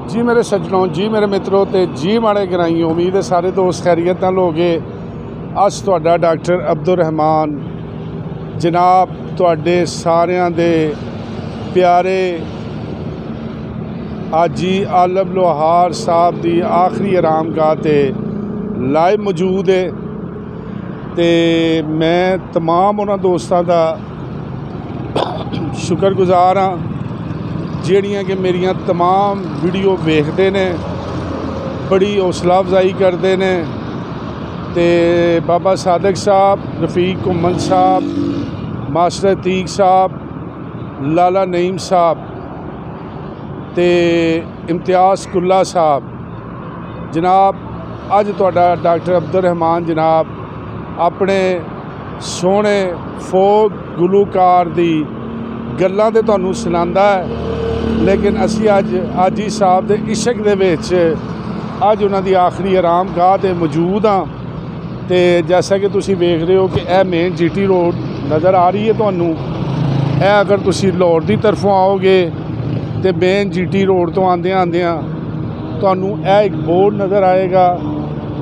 जी मेरे सज्जनों, जी मेरे मित्रों ते जी माड़े ग्राइयों, उम्मीद है सारे दोस्त खैरियत नाल हो गए। अस तुहाडा डॉक्टर अब्दुल रहमान जनाब तुहाडे सारियां दे प्यारे हाजी आलम लोहार साहब दी आखिरी आरामगाह ते लाइव मौजूद है। ते मैं तमाम उन्हां दोस्तां दा शुक्रगुजार हाँ ਜਿਹੜੀਆਂ कि मेरिया तमाम वीडियो वेखते ने, बड़ी हौसला अफजाई करते ने। ते बाबा सादक साहब, रफीक घुमन साहब, मास्टर अतीक साहब, लाला नईम साहब ते इम्तियाज़ कुल्ला साहब जनाब, अज तुहाडा डॉक्टर अब्दुल रहमान जनाब अपने सोहने फोक गुलूकार दी गल्लां ते तुहानूं सुणांदा है। लेकिन असी अज हाजी साहब दे इशक दे विच अज उन्हां दी आखिरी आरामगाह ते मौजूद हाँ। ते जैसा कि तुसी वेख रहे हो कि यह मेन GT रोड नज़र आ रही है तुहानूं। यह अगर तुसी लाहौर की तरफों आओगे तो मेन GT रोड तो आंदियां तुहानूं यह एक बोर्ड नज़र आएगा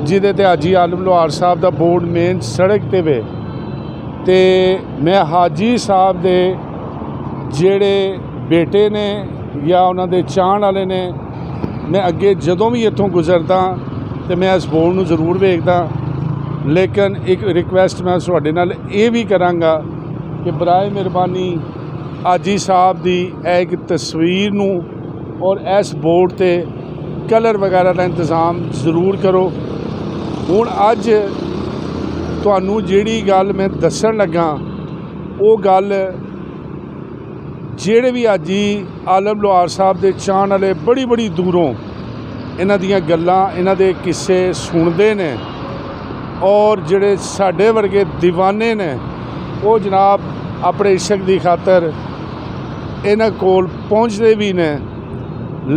जिहदे ते हाजी आलम लोहार साहब का बोर्ड मेन सड़क ते वे। ते मैं हाजी साहब दे जेड़े बेटे ने या उन्होंने चाहण वाले ने, मैं अगे जदों भी इत्थों गुजरदा तो मैं इस बोर्ड नूं जरूर वेखदा। लेकिन एक रिक्वेस्ट मैं तुहाडे नाल ये भी करांगा कि बराए मेहरबानी हाजी साहब दी एक तस्वीर नूं और इस बोर्ड ते कलर वगैरह का इंतज़ाम ज़रूर करो। हुण अज तुहानूं जिहड़ी गल मैं दस्सण लगा वो गल जेड़े भी हाजी आलम लोहार साहब दे चाहण वाले बड़ी बड़ी दूरों इन्हां दियां गल्लां, इन्हां दे किस्से सुनते ने और जेड़े साडे वर्गे दीवाने ने वो जनाब अपने इशक की खातर इन्हां कोल पहुँचते भी ने।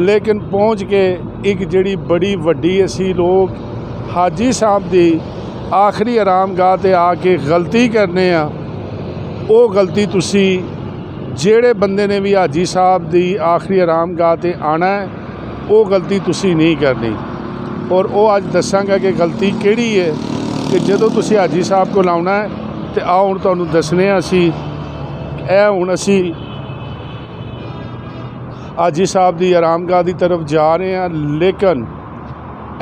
लेकिन पहुँच के एक जिहड़ी बड़ी वड्डी असी लोग हाजी साहब की आखिरी आरामगाह ते आके गलती करने आ, वो गलती तुसी जेड़े बंदे ने भी हाजी साहब की आखिरी आरामगाह ते आना है वो गलती तुसी नहीं करनी। और वो अज दसांगा कि गलती केड़ी है कि जदों तुसी हाजी साहब को आउणा है तो आओ हुण तुहानूं दसने असी हुण असी हाजी साहब की आरामगाह की तरफ जा रहे हैं। लेकिन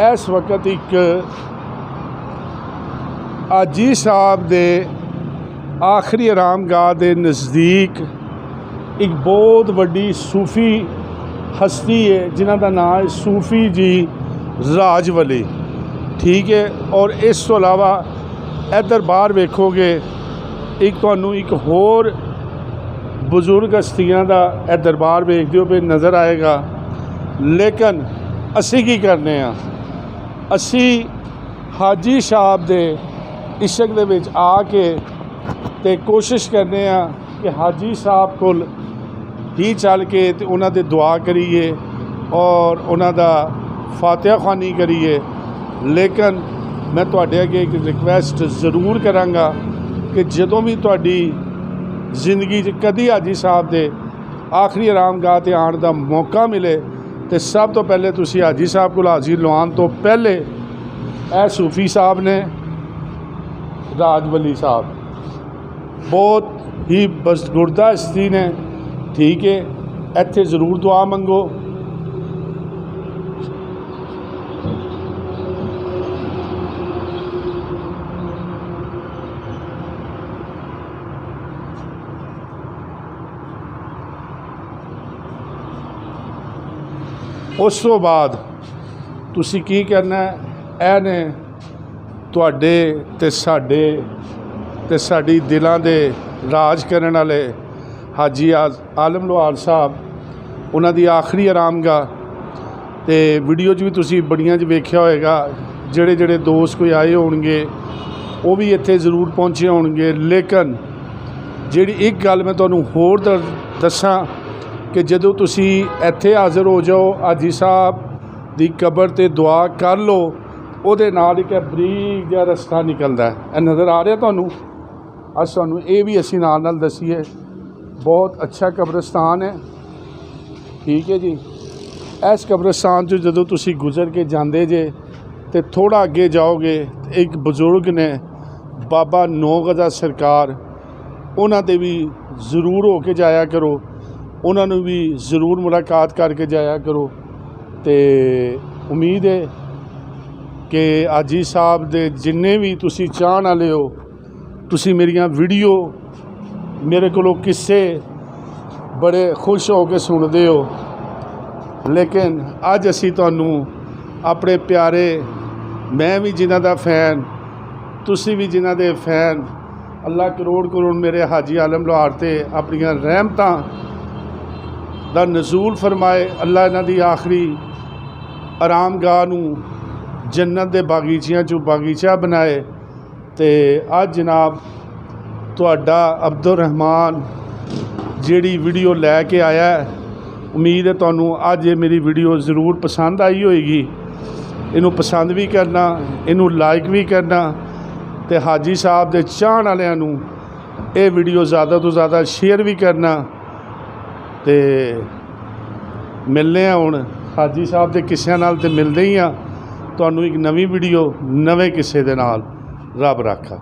इस वक्त एक हाजी साहब दे आखिरी आरामगाह के नज़दीक एक बहुत वड्डी सूफी हस्ती है जिन्हां दा नाम है सूफी जी राजवली, ठीक है। और इस तो अलावा इधर बाहर वेखोगे एक तुहानूं एक होर बजुर्ग हस्तियां दा यह दरबार वेखदे हो पे नज़र आएगा। लेकिन असी की करने आ, असी हाजी साहब दे इशक दे विच आके ते कोशिश करने आ कि हाजी साहब कोल ही चल के ते उन्हां दे दुआ करिए और उन्हां दा फातिहा खानी करिए। लेकिन मैं तुहाडे अगे एक रिक्वेस्ट ज़रूर करांगा कि जदों भी तुहाडी जिंदगी कदी हाजी साहब दे आखिरी आरामगाह ते आने का मौका मिले तो सब तो पहले तुसी हाजी साहब को हाजिर लवान तो पहले ए सूफी साहब ने, राजवली साहब बहुत ही बसगुरदा हस्ती ने, ठीक है। इत्थे ज़रूर दुआ मंगो। उस तो बाद तुसी की करना है, ऐ ने तुहाडे ते साडे ते साडी दिलां दे राज करन वाले हाजी आलम लोहार साहब उन्हां दी आखिरी आरामगाह ते वीडियो च भी तुसी बड़ियां च वेख्या होएगा। जेड़े जेड़े दोस्त कोई आए होणगे वो भी इत्थे ज़रूर पहुँचे होणगे। लेकिन जिहड़ी एक गल मैं तुहानूं होर दस्सां कि जदों तुसी इत्थे हाज़र हो जाओ हाजी साहब दी कबर ते दुआ कर लो, उहदे नाल एक बरीक जिहा रस्ता निकलदा है। यह नज़र आ रहा तुहानूं? अस तुहानूं ये भी असी नाल दसीए, बहुत अच्छा कब्रिस्तान है, ठीक है जी। ਇਸ ਕਬਰਸਤਾਨ 'ਚੋਂ ਜਦੋਂ ਤੁਸੀਂ ਗੁਜ਼ਰ ਕੇ ਜਾਂਦੇ ਜੇ ਤੇ ਥੋੜ੍ਹਾ ਅੱਗੇ ਜਾਓਗੇ ਇੱਕ ਬਜ਼ੁਰਗ ਨੇ ਬਾਬਾ ਨੌਗਜ਼ਾ ਸਰਕਾਰ, ਉਹਨਾਂ 'ਤੇ ਵੀ ਜ਼ਰੂਰ ਹੋ ਕੇ ਜਾਇਆ ਕਰੋ, ਉਹਨਾਂ ਨੂੰ ਵੀ ਜ਼ਰੂਰ ਮੁਲਾਕਾਤ ਕਰਕੇ ਜਾਇਆ ਕਰੋ। ਤੇ ਉਮੀਦ ਹੈ ਕਿ ਹਾਜੀ ਸਾਹਿਬ ਦੇ ਜਿੰਨੇ ਵੀ ਤੁਸੀਂ ਚਾਹਣ ਵਾਲੇ ਹੋ, ਤੁਸੀਂ ਮੇਰੀਆਂ ਵੀਡੀਓ, ਮੇਰੇ ਕੋਲੋਂ ਕਿੱਸੇ ਬੜੇ ਖੁਸ਼ ਹੋ ਕੇ ਸੁਣਦੇ ਹੋ। ਲੇਕਿਨ ਅੱਜ ਅਸੀਂ ਤੁਹਾਨੂੰ ਆਪਣੇ ਪਿਆਰੇ, ਮੈਂ ਵੀ ਜਿਨ੍ਹਾਂ ਦਾ ਫੈਨ, ਤੁਸੀਂ ਵੀ ਜਿਨ੍ਹਾਂ ਦੇ ਫੈਨ, ਅੱਲਾ ਕਰੋੜ ਕਰੋੜ ਮੇਰੇ ਹਾਜੀ ਆਲਮ ਲਾਹੌਰ 'ਤੇ ਆਪਣੀਆਂ ਰਹਿਮਤਾਂ ਦਾ ਨਜ਼ੂਲ ਫਰਮਾਏ। ਅੱਲਾ ਇਹਨਾਂ ਦੀ ਆਖਰੀ ਆਰਾਮਗਾਹ ਨੂੰ ਜੰਨਤ ਦੇ ਬਾਗੀਚਿਆਂ 'ਚੋਂ ਬਾਗੀਚਾ ਬਣਾਏ। ਤੇ ਅੱਜ ਜਨਾਬ ਤੁਹਾਡਾ ਅਬਦੁਰ ਰਹਿਮਾਨ ਜਿਹੜੀ ਵੀਡੀਓ ਲੈ ਕੇ ਆਇਆ, ਉਮੀਦ ਹੈ ਤੁਹਾਨੂੰ ਅੱਜ ਇਹ ਮੇਰੀ ਵੀਡੀਓ ਜ਼ਰੂਰ ਪਸੰਦ ਆਈ ਹੋਏਗੀ। ਇਹਨੂੰ ਪਸੰਦ ਵੀ ਕਰਨਾ, ਇਹਨੂੰ ਲਾਈਕ ਵੀ ਕਰਨਾ, ਤੇ ਹਾਜੀ ਸਾਹਿਬ ਦੇ ਚਾਹਣ ਵਾਲਿਆਂ ਨੂੰ ਇਹ ਵੀਡੀਓ ਜ਼ਿਆਦਾ ਤੋਂ ਜ਼ਿਆਦਾ ਸ਼ੇਅਰ ਵੀ ਕਰਨਾ। ਤੇ ਮਿਲਦੇ ਹਾਂ ਹੁਣ ਹਾਜੀ ਸਾਹਿਬ ਦੇ ਕਿੱਸਿਆਂ ਨਾਲ, ਤੇ ਮਿਲਦੇ ਹੀ ਹਾਂ ਤੁਹਾਨੂੰ ਇੱਕ ਨਵੀਂ ਵੀਡੀਓ ਨਵੇਂ ਕਿੱਸੇ ਦੇ ਨਾਲ। ਰੱਬ ਰਾਖਾ।